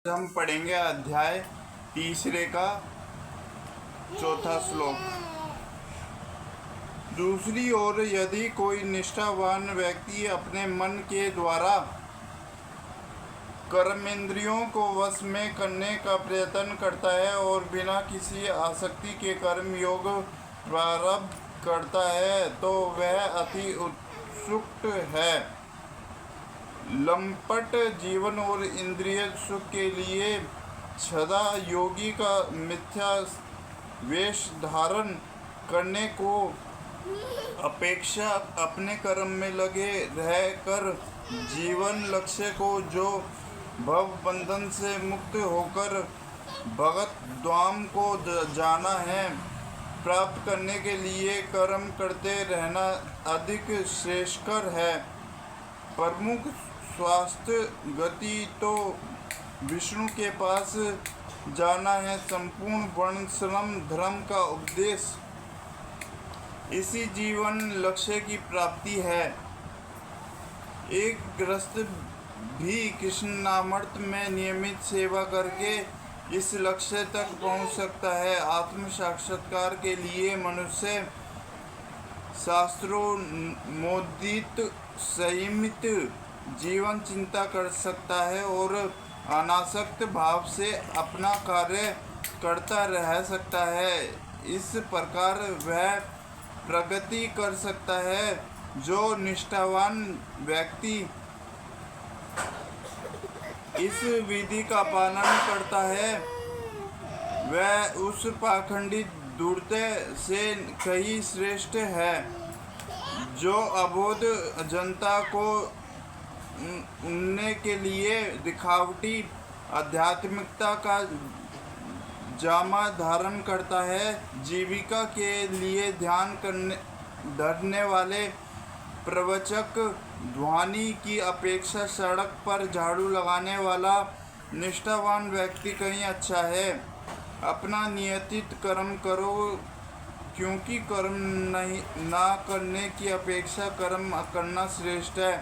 हम पढ़ेंगे अध्याय 3 का 4था श्लोक। दूसरी ओर यदि कोई निष्ठावान व्यक्ति अपने मन के द्वारा कर्मेंद्रियों को वश में करने का प्रयत्न करता है और बिना किसी आसक्ति के कर्म योग प्रारंभ करता है तो वह अति उत्सुक है। लंपट जीवन और इंद्रिय सुख के लिए सदा योगी का मिथ्या वेश धारण करने को अपेक्षा अपने कर्म में लगे रहकर जीवन लक्ष्य को जो भव बंधन से मुक्त होकर भगत धाम को जाना है प्राप्त करने के लिए कर्म करते रहना अधिक श्रेयस्कर है। प्रमुख स्वास्थ्य गति तो विष्णु के पास जाना है। संपूर्ण वर्ण श्रम धर्म का उपदेश इसी जीवन लक्ष्य की प्राप्ति है। एक गृहस्थ भी कृष्ण नामार्थ में नियमित सेवा करके इस लक्ष्य तक पहुंच सकता है। आत्म साक्षात्कार के लिए मनुष्य शास्त्रों मोदित संयमित जीवन चिंता कर सकता है और अनासक्त भाव से अपना कार्य करता रह सकता है। इस प्रकार वह प्रगति कर सकता है। जो निष्ठावान व्यक्ति इस विधि का पालन करता है वह उस पाखंडी दूरते से कहीं श्रेष्ठ है जो अबोध जनता को उन्ने के लिए दिखावटी आध्यात्मिकता का जामा धारण करता है। जीविका के लिए ध्यान धरने वाले प्रवचक ध्वनि की अपेक्षा सड़क पर झाड़ू लगाने वाला निष्ठावान व्यक्ति कहीं अच्छा है। अपना नियतित कर्म करो क्योंकि कर्म ना करने की अपेक्षा कर्म करना श्रेष्ठ है।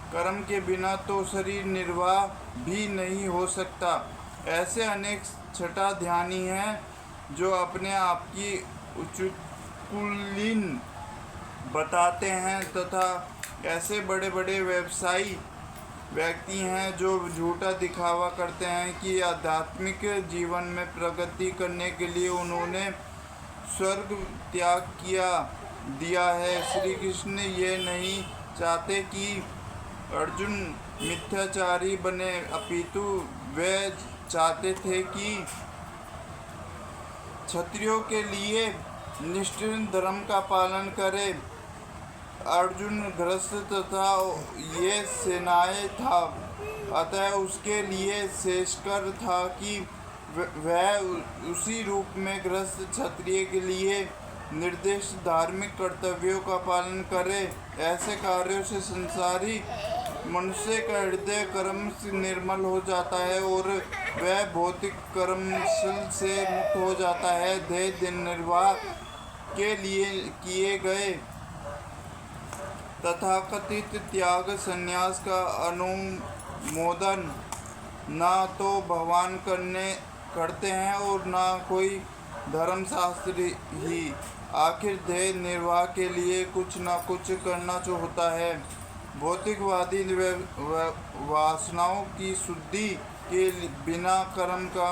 कर्म के बिना तो शरीर निर्वाह भी नहीं हो सकता। ऐसे अनेक छठा ध्यानी हैं जो अपने आप की उच्चकुलीन बताते हैं तथा ऐसे बड़े बड़े व्यवसायी व्यक्ति हैं जो झूठा दिखावा करते हैं कि आध्यात्मिक जीवन में प्रगति करने के लिए उन्होंने स्वर्ग त्याग दिया है। श्री कृष्ण ये नहीं चाहते कि अर्जुन मिथ्याचारी बने, अपितु वे चाहते थे कि क्षत्रियों के लिए निष्ठिन धर्म का पालन करे। अर्जुन गृहस्थ तथा ये सेनाएं था, अतः उसके लिए श्रेयस्कर था कि वह उसी रूप में गृहस्थ क्षत्रिय के लिए निर्दिष्ट धार्मिक कर्तव्यों का पालन करे। ऐसे कार्यों से संसारी मनुष्य का हृदय कर्म से निर्मल हो जाता है और वह भौतिक कर्म से मुक्त हो जाता है। देह दिन निर्वाह के लिए किए गए तथाकथित त्याग संन्यास का अनुमोदन ना तो भगवान करते हैं और ना कोई धर्मशास्त्र ही। आखिर देह निर्वाह के लिए कुछ न कुछ करना जो होता है। भौतिकवादी वासनाओं की शुद्धि के बिना कर्म का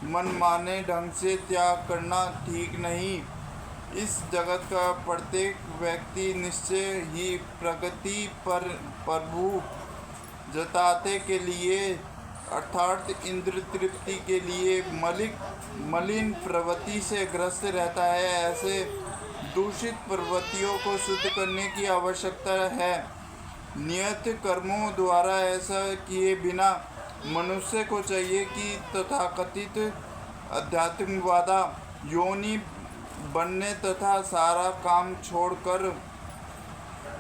मनमाने ढंग से त्याग करना ठीक नहीं। इस जगत का प्रत्येक व्यक्ति निश्चय ही प्रगति पर प्रभु जताते के लिए अर्थात इंद्र तृप्ति के लिए मलिन प्रवृत्ति से ग्रस्त रहता है। ऐसे दूषित प्रवृत्तियों को शुद्ध करने की आवश्यकता है। नियत कर्मों द्वारा ऐसा किए बिना मनुष्य को चाहिए कि तथाकथित अध्यात्मवादा योनि बनने तथा सारा काम छोड़कर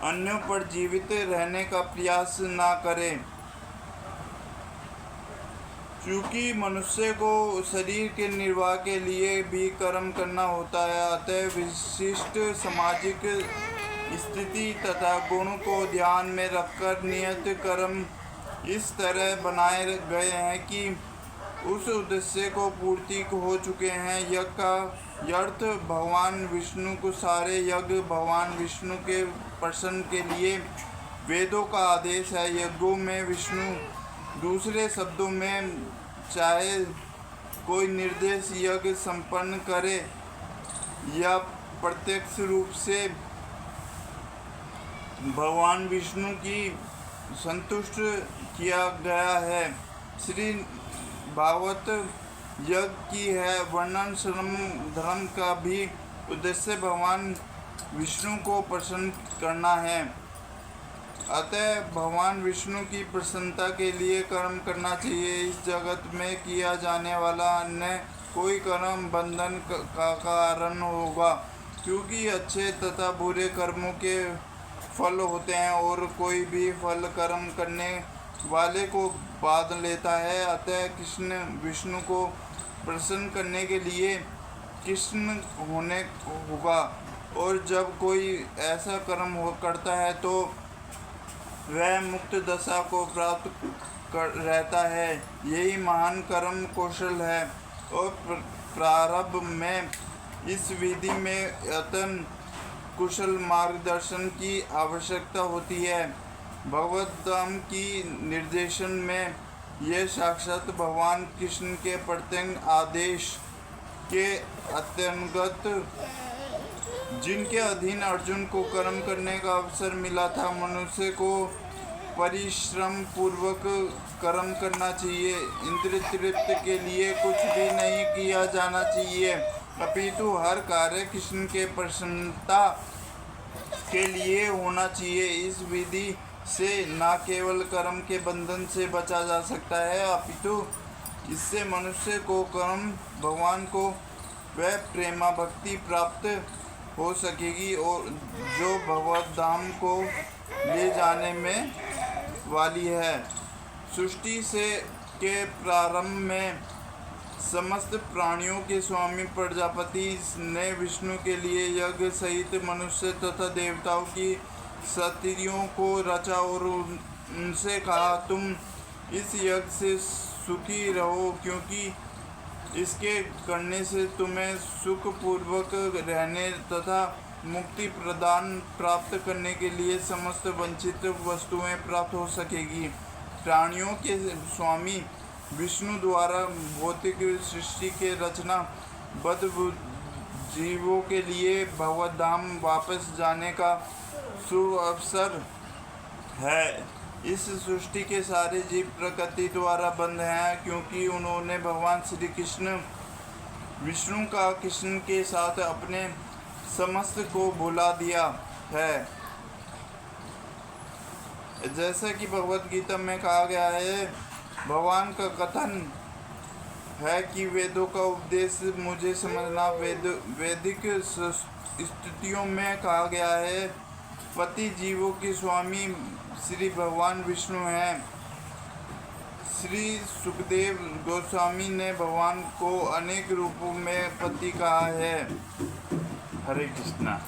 अन्यों पर जीवित रहने का प्रयास ना करें। क्योंकि मनुष्य को शरीर के निर्वाह के लिए भी कर्म करना होता है, अतः विशिष्ट सामाजिक स्थिति तथा गुण को ध्यान में रखकर नियत कर्म इस तरह बनाए गए हैं कि उस उद्देश्य को पूर्ति हो चुके हैं। यज्ञ का अर्थ भगवान विष्णु को सारे यज्ञ भगवान विष्णु के प्रसन्न के लिए वेदों का आदेश है। यज्ञों में विष्णु, दूसरे शब्दों में चाहे कोई निर्देश यज्ञ संपन्न करे या प्रत्यक्ष रूप से भगवान विष्णु की संतुष्ट किया गया है। श्री भागवत यज्ञ की है वर्णन श्रम धर्म का भी उद्देश्य भगवान विष्णु को प्रसन्न करना है। अतः भगवान विष्णु की प्रसन्नता के लिए कर्म करना चाहिए। इस जगत में किया जाने वाला अन्य कोई कर्म बंधन का कारण होगा, क्योंकि अच्छे तथा बुरे कर्मों के फल होते हैं और कोई भी फल कर्म करने वाले को बांध लेता है। अतः कृष्ण विष्णु को प्रसन्न करने के लिए कृष्ण होने होगा, और जब कोई ऐसा कर्म करता है तो वह मुक्त दशा को प्राप्त कर रहता है। यही महान कर्म कौशल है। और प्रारंभ में इस विधि में यत्न कुशल मार्गदर्शन की आवश्यकता होती है। भगवत धाम की निर्देशन में यह साक्षात भगवान कृष्ण के प्रत्यंग आदेश के अंतर्गत जिनके अधीन अर्जुन को कर्म करने का अवसर मिला था, मनुष्य को परिश्रम पूर्वक कर्म करना चाहिए। इंद्रिय तृप्ति के लिए कुछ भी नहीं किया जाना चाहिए, अपितु हर कार्य कृष्ण के प्रसन्नता के लिए होना चाहिए। इस विधि से न केवल कर्म के बंधन से बचा जा सकता है, अपितु इससे मनुष्य को कर्म भगवान को वह प्रेमा भक्ति प्राप्त हो सकेगी और जो भगवत धाम को ले जाने में वाली है। सृष्टि से के प्रारंभ में समस्त प्राणियों के स्वामी प्रजापति ने विष्णु के लिए यज्ञ सहित मनुष्य तथा देवताओं की सतियों को रचा और उनसे कहा, तुम इस यज्ञ से सुखी रहो, क्योंकि इसके करने से तुम्हें सुख पूर्वक रहने तथा मुक्ति प्रदान प्राप्त करने के लिए समस्त वंचित वस्तुएं प्राप्त हो सकेगी। प्राणियों के स्वामी विष्णु द्वारा भौतिक सृष्टि के रचना बद्ध जीवों के लिए भगवत धाम वापस जाने का शुभ अवसर है। इस सृष्टि के सारे जीव प्रकृति द्वारा बंध हैं, क्योंकि उन्होंने भगवान श्री कृष्ण विष्णु का कृष्ण के साथ अपने समस्त को भुला दिया है। जैसा कि भगवत गीता में कहा गया है, भगवान का कथन है कि वेदों का उपदेश मुझे समझना। वैदिक स्थितियों में कहा गया है, पति जीवों के स्वामी श्री भगवान विष्णु हैं। श्री सुखदेव गोस्वामी ने भगवान को अनेक रूपों में पति कहा है। हरे कृष्णा।